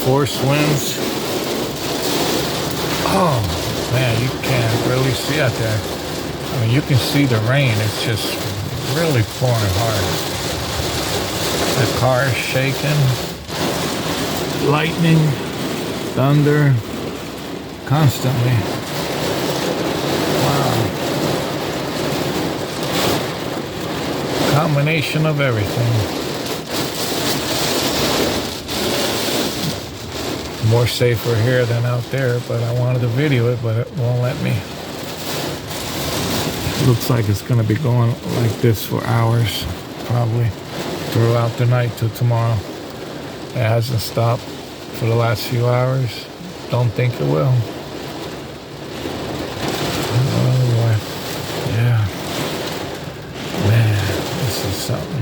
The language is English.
force winds. Oh man, you can't really see out there. I mean, you can see the rain. It's just really pouring hard. The car is shaking. Lightning, thunder, constantly. Wow. Combination of everything. More safer here than out there, but I wanted to video it, but it won't let me. Looks like it's gonna be going like this for hours, probably throughout the night till tomorrow. It hasn't stopped for the last few hours. Don't think it will. Oh boy. Yeah. Man, this is something.